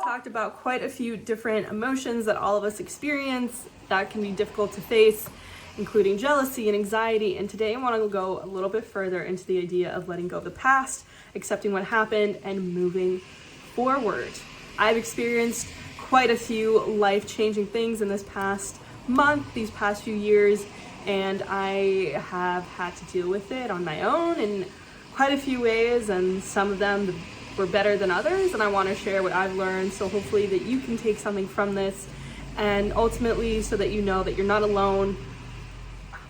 Talked about quite a few different emotions that all of us experience that can be difficult to face, including jealousy and anxiety. And today I want to go a little bit further into the idea of letting go of the past, accepting what happened, and moving forward. I've experienced quite a few life-changing things in this past month, these past few years, and I have had to deal with it on my own in quite a few ways, and some of them were better than others, and I want to share what I've learned, so hopefully that you can take something from this, and ultimately so that you know that you're not alone.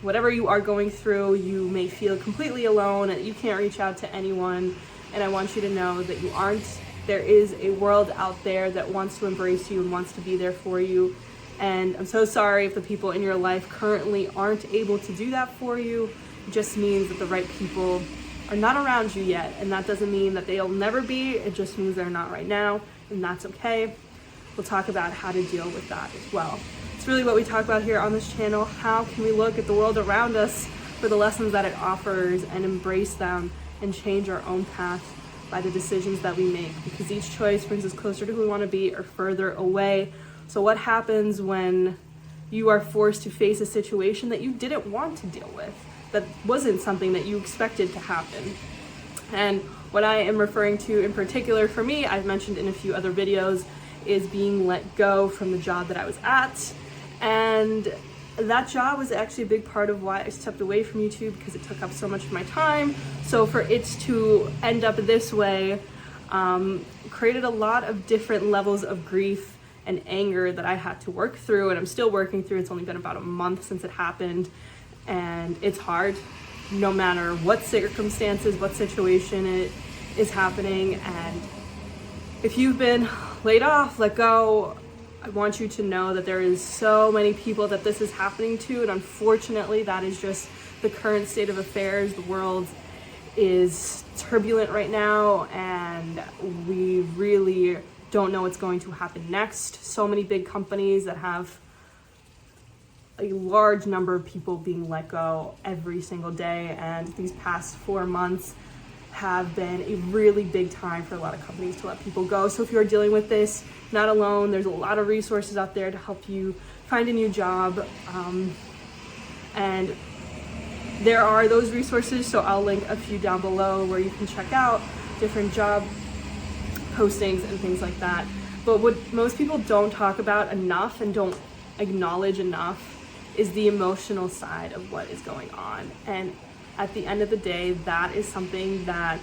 Whatever you are going through, you may feel completely alone and you can't reach out to anyone, and I want you to know that you aren't. There is a world out there that wants to embrace you and wants to be there for you, and I'm so sorry if the people in your life currently aren't able to do that for you. It just means that the right people are not around you yet, and that doesn't mean that they'll never be. It just means they're not right now, and that's okay. We'll talk about how to deal with that as well. It's really what we talk about here on this channel. How can we look at the world around us for the lessons that it offers and embrace them and change our own path by the decisions that we make, because each choice brings us closer to who we want to be or further away. So what happens when you are forced to face a situation that you didn't want to deal with, that wasn't something that you expected to happen? And what I am referring to in particular for me, I've mentioned in a few other videos, is being let go from the job that I was at. And that job was actually a big part of why I stepped away from YouTube, because it took up so much of my time. So for it to end up this way, created a lot of different levels of grief and anger that I had to work through, and I'm still working through. It's only been about a month since it happened, and it's hard no matter what circumstances, what situation it is happening. And if you've been laid off, let go, I want you to know that there is so many people that this is happening to, and unfortunately that is just the current state of affairs. The world is turbulent right now, and we really don't know what's going to happen next. So many big companies that have a large number of people being let go every single day, and these past 4 months have been a really big time for a lot of companies to let people go. So if you're dealing with this, not alone. There's a lot of resources out there to help you find a new job, and there are those resources, so I'll link a few down below where you can check out different job postings and things like that. But what most people don't talk about enough and don't acknowledge enough is the emotional side of what is going on. And at the end of the day, that is something that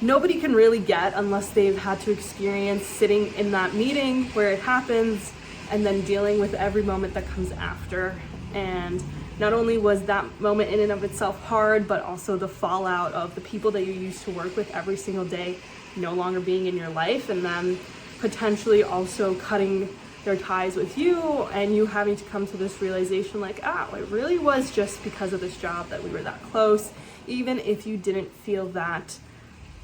nobody can really get unless they've had to experience sitting in that meeting where it happens and then dealing with every moment that comes after. And not only was that moment in and of itself hard, but also the fallout of the people that you used to work with every single day no longer being in your life, and then potentially also cutting their ties with you, and you having to come to this realization like, it really was just because of this job that we were that close, even if you didn't feel that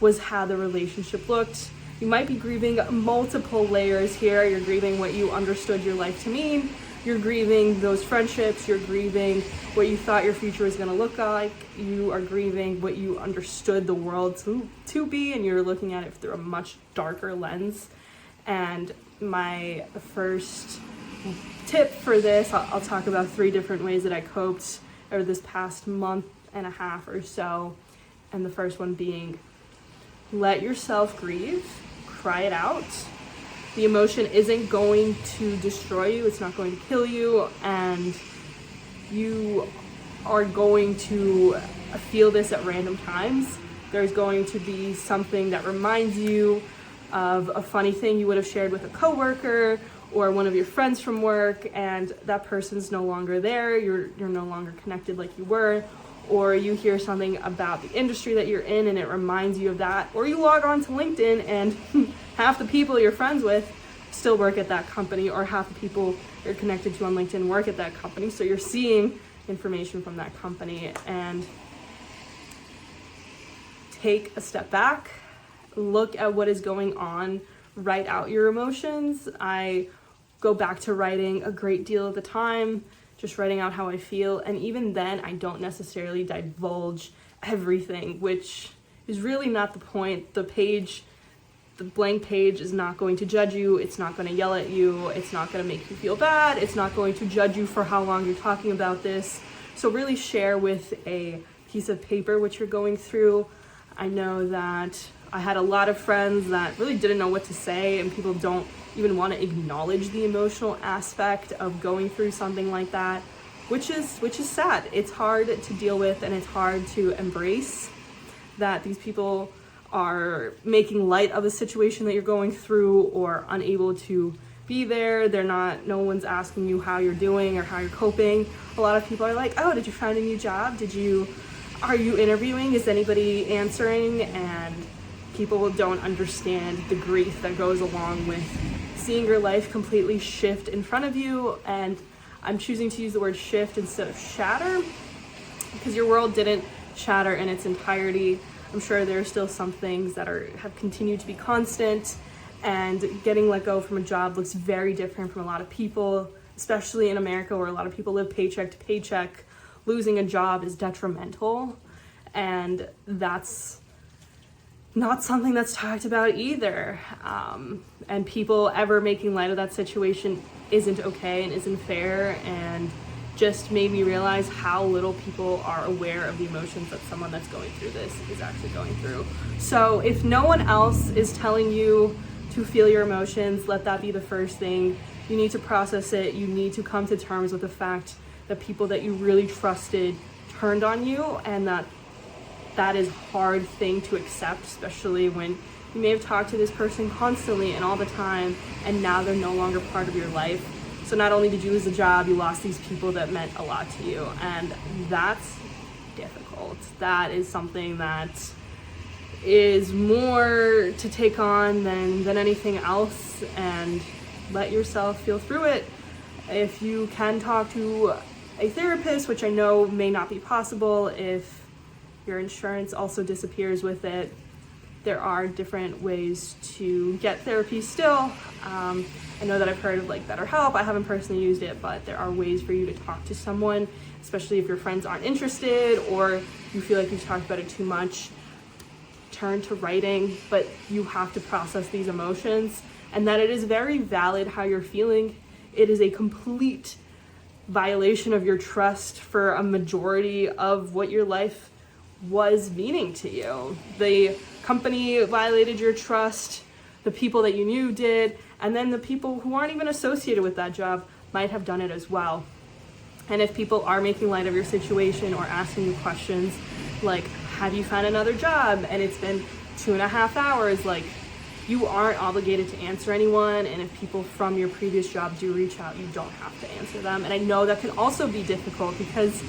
was how the relationship looked. You might be grieving multiple layers here. You're grieving what you understood your life to mean. You're grieving those friendships. You're grieving what you thought your future was going to look like. You are grieving what you understood the world to be, and you're looking at it through a much darker lens. And my first tip for this, I'll talk about 3 different ways that I coped over this past month and a half or so. And the first one being, let yourself grieve, cry it out. The emotion isn't going to destroy you, it's not going to kill you, and you are going to feel this at random times. There's going to be something that reminds you of a funny thing you would have shared with a coworker or one of your friends from work, and that person's no longer there. You're no longer connected like you were. Or you hear something about the industry that you're in and it reminds you of that. Or you log on to LinkedIn and half the people you're friends with still work at that company, or half the people you're connected to on LinkedIn work at that company. So you're seeing information from that company. And take a step back, look at what is going on, write out your emotions. I go back to writing a great deal of the time, just writing out how I feel. And even then, I don't necessarily divulge everything, which is really not the point. The page The blank page is not going to judge you. It's not going to yell at you. It's not going to make you feel bad. It's not going to judge you for how long you're talking about this. So really share with a piece of paper what you're going through. I know that I had a lot of friends that really didn't know what to say, and people don't even want to acknowledge the emotional aspect of going through something like that, which is sad. It's hard to deal with, and it's hard to embrace that these people are making light of a situation that you're going through or unable to be there. No one's asking you how you're doing or how you're coping. A lot of people are like, oh, did you find a new job? Are you interviewing? Is anybody answering? And people don't understand the grief that goes along with seeing your life completely shift in front of you. And I'm choosing to use the word shift instead of shatter, because your world didn't shatter in its entirety. I'm sure there are still some things that have continued to be constant, and getting let go from a job looks very different from a lot of people, especially in America where a lot of people live paycheck to paycheck. Losing a job is detrimental, and that's not something that's talked about either. And people ever making light of that situation isn't okay and isn't fair, and just made me realize how little people are aware of the emotions that someone that's going through this is actually going through. So if no one else is telling you to feel your emotions, let that be the first thing. You need to process it. You need to come to terms with the fact that people that you really trusted turned on you, and that is a hard thing to accept, especially when you may have talked to this person constantly and all the time, and now they're no longer part of your life. So not only did you lose the job, you lost these people that meant a lot to you, and that's difficult. That is something that is more to take on than anything else, and let yourself feel through it. If you can talk to a therapist, which I know may not be possible if your insurance also disappears with it, there are different ways to get therapy still. I know that I've heard of like BetterHelp. I haven't personally used it, but there are ways for you to talk to someone, especially if your friends aren't interested or you feel like you've talked about it too much. Turn to writing, but you have to process these emotions, and that it is very valid how you're feeling. It is a complete violation of your trust for a majority of what your life was meaning to you. The company violated your trust, the people that you knew did, and then the people who aren't even associated with that job might have done it as well. And if people are making light of your situation or asking you questions like, have you found another job? And it's been 2.5 hours, like, you aren't obligated to answer anyone. And if people from your previous job do reach out, you don't have to answer them. And I know that can also be difficult because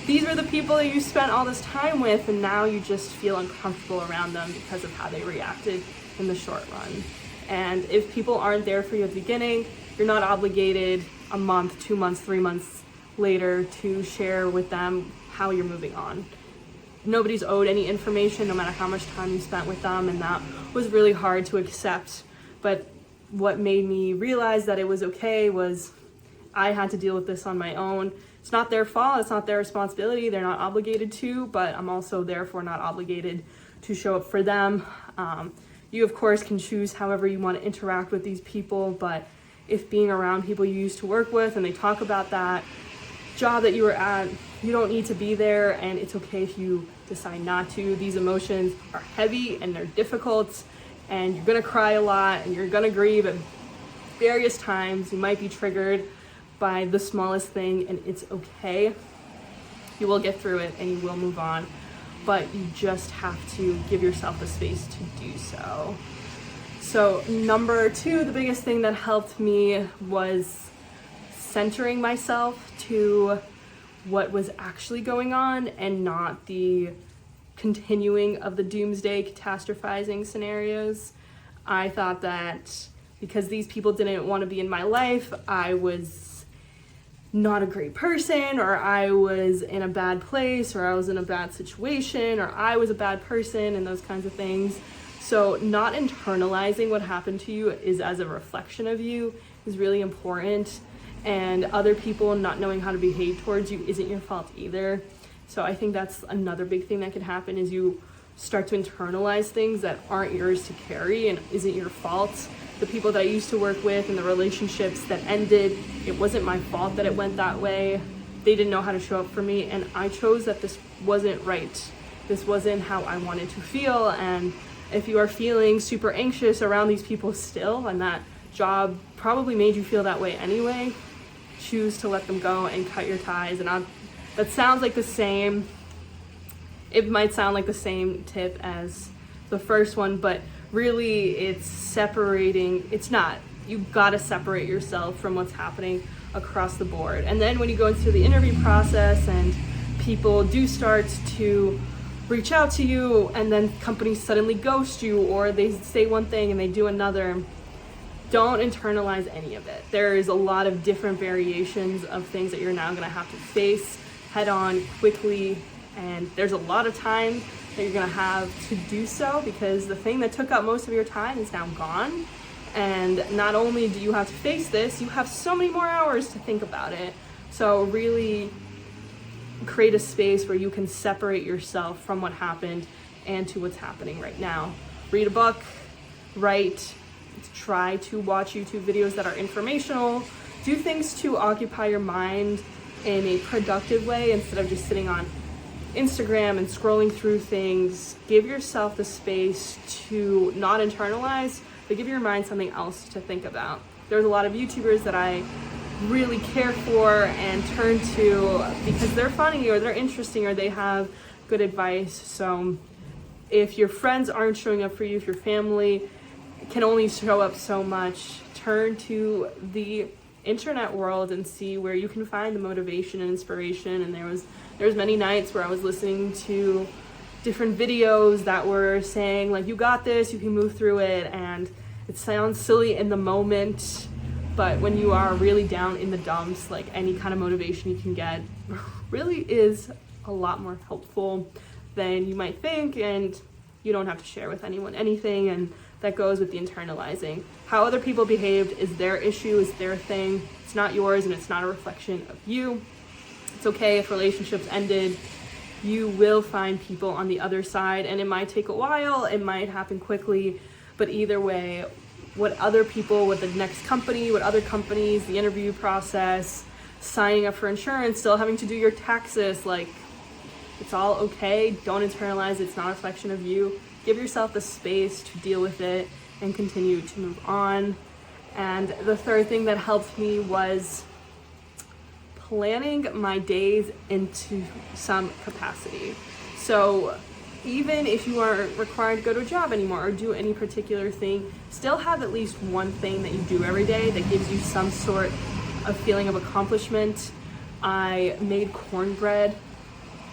these were the people that you spent all this time with, and now you just feel uncomfortable around them because of how they reacted in the short run. And if people aren't there for you at the beginning, you're not obligated a month, 2 months, 3 months later to share with them how you're moving on. Nobody's owed any information, no matter how much time you spent with them, and that was really hard to accept. But what made me realize that it was okay was I had to deal with this on my own. It's not their fault, it's not their responsibility, they're not obligated to, but I'm also therefore not obligated to show up for them. You of course can choose however you want to interact with these people, but if being around people you used to work with and they talk about that job that you were at, you don't need to be there, and it's okay if you decide not to. These emotions are heavy and they're difficult, and you're gonna cry a lot and you're gonna grieve at various times. You might be triggered by the smallest thing, and it's okay. You will get through it and you will move on, but you just have to give yourself the space to do so. So number 2, the biggest thing that helped me was centering myself to what was actually going on and not the continuing of the doomsday catastrophizing scenarios. I thought that because these people didn't want to be in my life, I was not a great person, or I was in a bad place, or I was in a bad situation, or I was a bad person, and those kinds of things. So not internalizing what happened to you is as a reflection of you is really important. And other people not knowing how to behave towards you isn't your fault either. So I think that's another big thing that could happen is you start to internalize things that aren't yours to carry and isn't your fault. The people that I used to work with and the relationships that ended, it wasn't my fault that it went that way. They didn't know how to show up for me, and I chose that this wasn't right. This wasn't how I wanted to feel. And if you are feeling super anxious around these people still, and that job probably made you feel that way anyway, choose to let them go and cut your ties. And that sounds like the same, it might sound like the same tip as the first one, but really it's separating. It's not. You've got to separate yourself from what's happening across the board. And then when you go into the interview process and people do start to reach out to you, and then companies suddenly ghost you, or they say one thing and they do another, don't internalize any of it. There is a lot of different variations of things that you're now going to have to face head on quickly, and there's a lot of time that you're going to have to do so, because the thing that took up most of your time is now gone. And not only do you have to face this, you have so many more hours to think about it. So really create a space where you can separate yourself from what happened and to what's happening right now. Read a book, write, try to watch YouTube videos that are informational, do things to occupy your mind in a productive way instead of just sitting on Instagram and scrolling through things. Give yourself the space to not internalize, but give your mind something else to think about. There's a lot of YouTubers that I really care for and turn to because they're funny or they're interesting or they have good advice. So if your friends aren't showing up for you, if your family can only show up so much, turn to the internet world and see where you can find the motivation and inspiration. And there was many nights where I was listening to different videos that were saying like, you got this, you can move through it. And it sounds silly in the moment, but when you are really down in the dumps, like any kind of motivation you can get really is a lot more helpful than you might think, and you don't have to share with anyone anything. And that goes with the internalizing. How other people behaved is their issue, is their thing. It's not yours, and it's not a reflection of you. It's okay if relationships ended. You will find people on the other side, and it might take a while, it might happen quickly, but either way, what other people, with the next company, what other companies, the interview process, signing up for insurance, still having to do your taxes, like, it's all okay. Don't internalize. It's not a reflection of you. Give yourself the space to deal with it and continue to move on. And the third thing that helped me was planning my days into some capacity. So even if you aren't required to go to a job anymore or do any particular thing, still have at least one thing that you do every day that gives you some sort of feeling of accomplishment. I made cornbread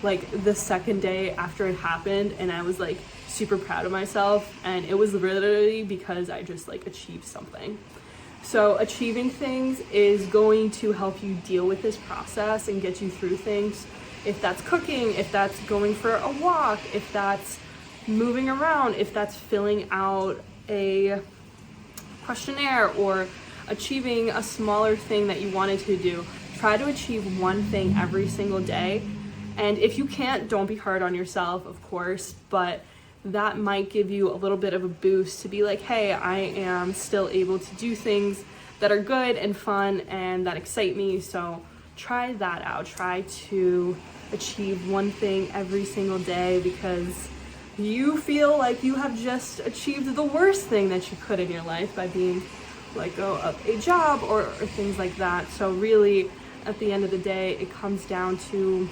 like the second day after it happened, and I was like super proud of myself, and it was literally because I just like achieved something. So achieving things is going to help you deal with this process and get you through things. If that's cooking, if that's going for a walk, if that's moving around, if that's filling out a questionnaire or achieving a smaller thing that you wanted to do, try to achieve one thing every single day. And if you can't, don't be hard on yourself, of course, but that might give you a little bit of a boost to be like, hey, I am still able to do things that are good and fun and that excite me. So try that out. Try to achieve one thing every single day, because you feel like you have just achieved the worst thing that you could in your life by being let go of a job or things like that. So really, at the end of the day, it comes down to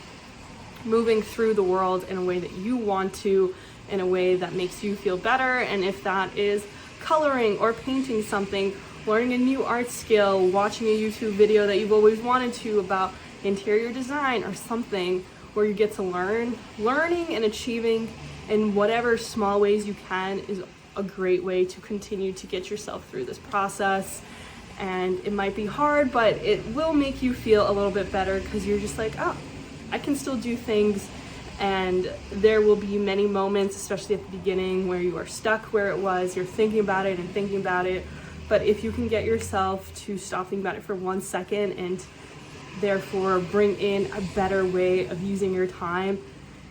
moving through the world in a way that you want to, in a way that makes you feel better. And if that is coloring or painting something, learning a new art skill, watching a YouTube video that you've always wanted to about interior design or something where you get to learning and achieving in whatever small ways you can is a great way to continue to get yourself through this process. And it might be hard, but it will make you feel a little bit better, because you're just like, oh, I can still do things. And there will be many moments, especially at the beginning, where you are stuck where it was, you're thinking about it. But if you can get yourself to stop thinking about it for 1 second and therefore bring in a better way of using your time,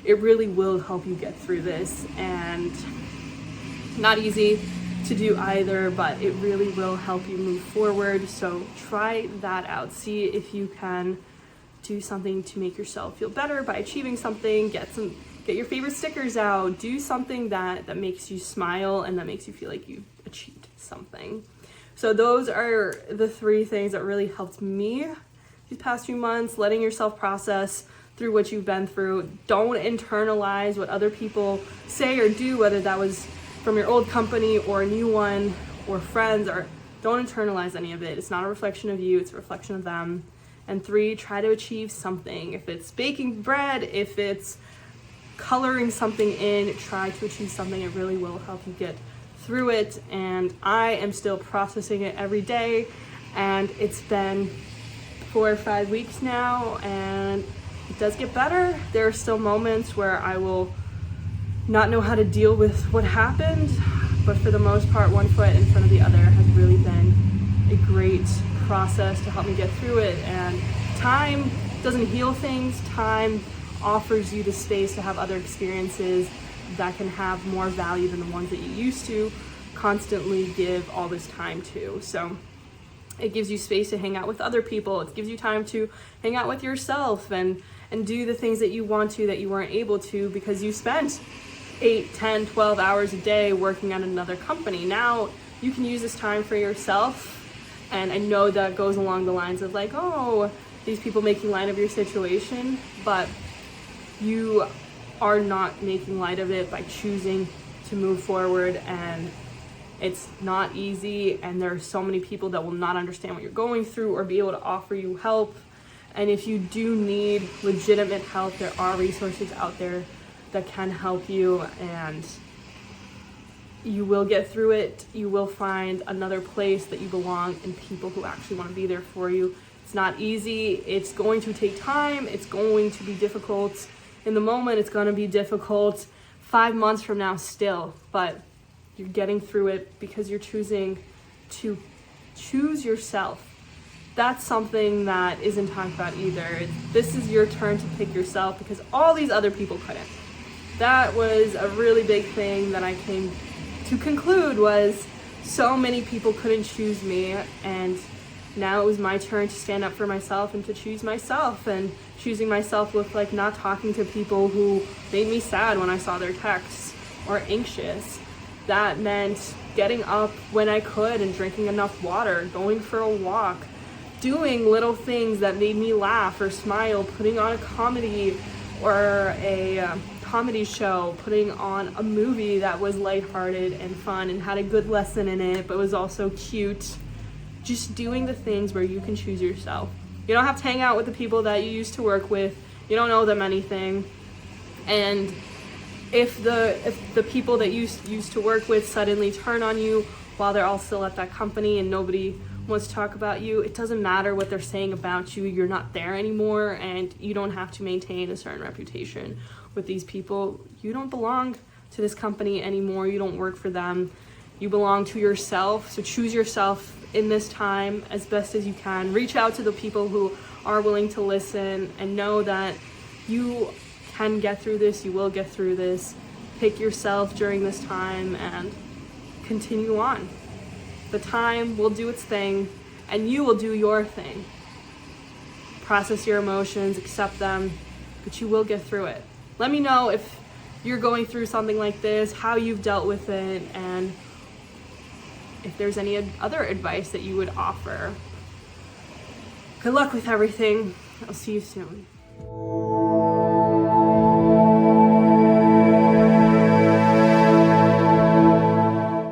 it really will help you get through this. And not easy to do either, but it really will help you move forward. So try that out. See if you can do something to make yourself feel better by achieving something. Get your favorite stickers out. Do something that makes you smile and that makes you feel like you achieved something. So those are the 3 things that really helped me these past few months. Letting yourself process through what you've been through. Don't internalize what other people say or do, whether that was from your old company or a new one or friends, or don't internalize any of it. It's not a reflection of you, it's a reflection of them. And 3, try to achieve something. If it's baking bread, if it's coloring something in, try to achieve something. It really will help you get through it. And I am still processing it every day, and it's been 4 or 5 weeks now, and it does get better. There are still moments where I will not know how to deal with what happened, but for the most part, one foot in front of the other has really been a great process to help me get through it. And time doesn't heal things. Time offers you the space to have other experiences that can have more value than the ones that you used to constantly give all this time to. So it gives you space to hang out with other people. It gives you time to hang out with yourself and do the things that you want to that you weren't able to because you spent 8, 10, 12 hours a day working at another company. Now you can use this time for yourself. And I know that goes along the lines of like, oh, these people making light of your situation, but you are not making light of it by choosing to move forward. And it's not easy, and there are so many people that will not understand what you're going through or be able to offer you help. And if you do need legitimate help, there are resources out there that can help you, and you will get through it. You will find another place that you belong and people who actually want to be there for you. It's not easy. It's going to take time. It's going to be difficult. In the moment, it's going to be difficult 5 months from now still, but you're getting through it because you're choosing to choose yourself. That's something that isn't talked about either. This is your turn to pick yourself because all these other people couldn't. That was a really big thing that I came to conclude, was so many people couldn't choose me, and now it was my turn to stand up for myself and to choose myself. And choosing myself looked like not talking to people who made me sad when I saw their texts or anxious. That meant getting up when I could and drinking enough water, going for a walk, doing little things that made me laugh or smile, putting on a comedy or a comedy show, putting on a movie that was lighthearted and fun and had a good lesson in it but was also cute. Just doing the things where you can choose yourself. You don't have to hang out with the people that you used to work with. You don't owe them anything. And if the people that you used to work with suddenly turn on you while they're all still at that company and nobody wants to talk about you, it doesn't matter what they're saying about you. You're not there anymore, and you don't have to maintain a certain reputation with these people. You don't belong to this company anymore. You don't work for them. You belong to yourself. So choose yourself in this time as best as you can. Reach out to the people who are willing to listen, and know that you can get through this. You will get through this. Pick yourself during this time and continue on. The time will do its thing, and you will do your thing. Process your emotions, accept them, but you will get through it. Let me know if you're going through something like this, how you've dealt with it, and if there's any other advice that you would offer. Good luck with everything. I'll see you soon.